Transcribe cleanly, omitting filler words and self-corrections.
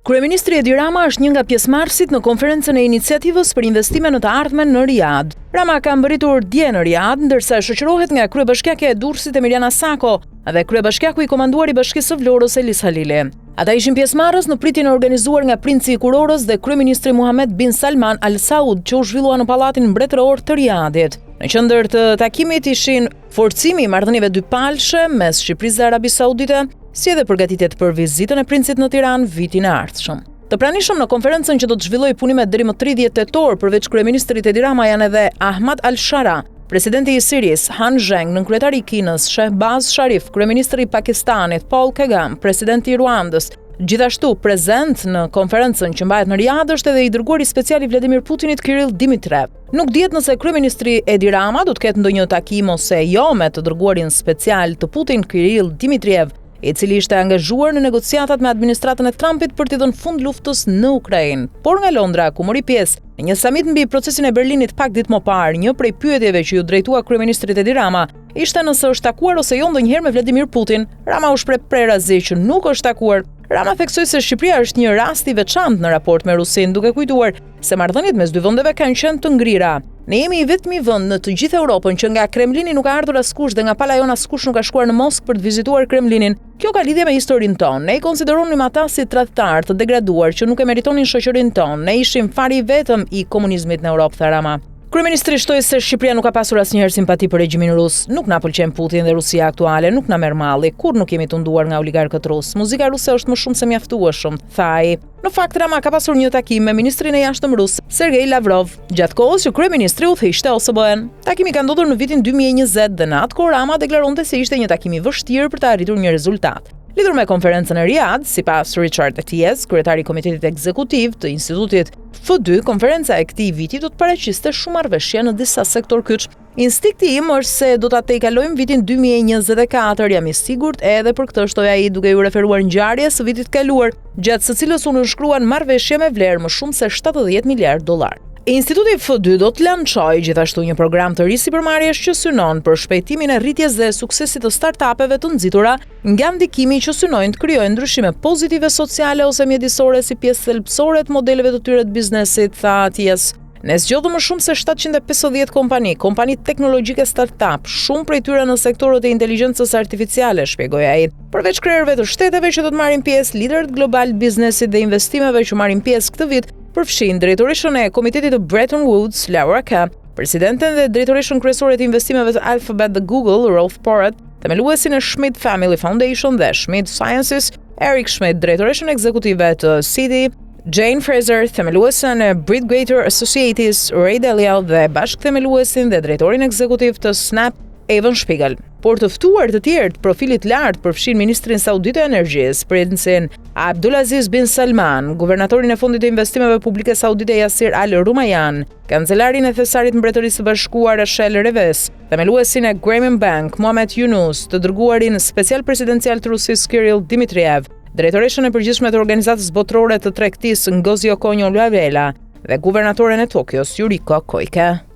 Kryeministri Edi Rama është një nga pjesëmarrësit në konferencën e iniciativës për investime në të ardhmen në Riyadh. Rama ka mbërritur dje në Riyadh, ndërsa shoqërohet nga kryebashkiakja e Durrësit Emiliana Sako dhe kryebashkiaku i komanduar i Bashkisë së Vlorës Elis Halili. Ata ishin pjesëmarrës në pritjen e organizuar nga princi i Kurorës dhe kryeministri Mohammed bin Salman Al Saud, që u zhvillua në pallatin mbretëror të Riyadhit. Në qendër të takimit ishin forcimi i marrëdhënieve dypalshe mes Shqipërisë dhe Arabisë Saudite, si edhe përgatitjet për vizitën e princit në Tiranë vitin e ardhshëm. Të pranishëm në konferencën që do të zhvillojë punimet deri më 30 tetor, përveç kryeministrit Edi Rama janë edhe Ahmad Al-Shara, presidenti i Sirisë, Han Zheng, nënkryetari i Kinës, Shehbaz Sharif, kryeministri i Pakistanit, Paul Kagame, presidenti i Ruandës. Gjithashtu prezent në konferencën që mbahet në Riyadh është edhe i dërguari special i Vladimir Putinit, Kirill Dimitriev. Nuk dihet nëse kryeministri Edi Rama do të ketë ndonjë takim ose jo me të dërguarin special të Putin, Kirill Dimitriev, i cili ishte angazhuar në negociatat me administratën e Trumpit për t'i dhënë fund luftës në Ukrainë. Por nga Londra, ku mori pjesë në një samit mbi procesin e Berlinit pak ditë më parë, një prej pyetjeve që ju drejtua kryeministrit Edi Rama ishte nëse është takuar ose jo ndonjëherë me Vladimir Putin. Rama u shpreh prerazi që nuk është takuar. Rama theksoi se Shqipëria është një rast i veçantë në raport me Rusinë, duke kujtuar se marrëdhëniet mes dy vendeve kanë qenë të ngrira. Ne jemi i vetmi vend në të gjithë Europën që nga Kremlini nuk ka ardhur askush dhe nga pala jon askush nuk ka shkuar në Moskë për të vizituar Kremlinin. Kjo ka lidhje me historinë tonë. Ne i konsideronim ata si tradhtar të degraduar që nuk e meritonin shoqërinë tonë. Ne ishim fari vetëm i komunizmit në Europë, tha Rama. Kryeministri shtoi se Shqipëria nuk ka pasur asnjëherë simpati për regjimin rus. Nuk na pëlqen Putin dhe Rusia aktuale, nuk na merr malli, kur nuk jemi tunduar nga oligarkët rus. Muzika ruse është më shumë se mjaftueshëm, tha ai. Në fakt, Rama ka pasur një takim me ministrin e jashtëm rus, Sergej Lavrov, gjatë kohës që kryeministri udhëhiqte OSBE-n. Takimi ka ndodhur në vitin 2020 dhe në atë kohë Rama deklaronte se ishte një takim i vështirë për të arritur një rezultat. Lidhur me konferencën e Riyadh, sipas Richard Atiez, kryetari i komitetit ekzekutiv të Institutit F2, konferenca e këtij viti do të paraqiste shumë marrëveshje në disa sektor kyç. Instikti im është se do ta tejkalojmë vitin 2024, jam i sigurt, edhe për këtë shtoi ai, duke u referuar ngjarjes së vitit kaluar, gjatë së cilës u nënshkruan marrëveshje me vlerë më shumë se $70 miliardë. Instituti F2 do të lançojë gjithashtu një program të ri sipërmarrjesh që synon për shpejtimin e rritjes dhe suksesit të startupeve të nxitura nga ndikimi që synojnë të krijojnë ndryshime pozitive sociale ose mjedisore si pjesë thelbësore të modeleve të tyre të biznesit, tha Atiez. Ne zgjodhëm më shumë se 750 kompani teknologjike startup, shumë prej tyre në sektorët e inteligjencës artificiale, shpjegoi ai. Përveç krerëve të shteteve që do të marrin pjesë, liderët global biznesit dhe investimeve që marrin pjesë këtë vit përfshin drejtoreshën e komitetit të Bretton Woods, Laura Ka, presidenten dhe drejtoreshën kryesore të investimeve të Alphabet dhe Google, Rolf Porrat, themeluesin e Schmidt Family Foundation dhe Schmidt Sciences, Eric Schmidt, drejtoreshën ekzekutive të Citi, Jane Fraser, themeluesen e Bridgewater Associates, Ray Dalio dhe bashkëthemeluesin dhe drejtorin ekzekutiv të Snap, Evan Spiegel. Por të ftuar të tjerë të profilit lartë përfshin ministrin saudit të energjisë, princin Abdulaziz bin Salman, guvernatorin e Fondit të Investimeve Publike Saudite Yasir Al Rumayyan, kancelarin e thesarit Mbretërisë së Bashkuar Rachel Reves, themeluesin e Grameen Bank Mohamed Yunus, të dërguarin special presidencial të Rusisë Kirill Dimitriev, drejtoreshën e përgjithshme të Organizatës Botërore të Tregtisë Ngozi Okonjo-Iweala dhe guvernatoren e Tokios Yuriko Koike.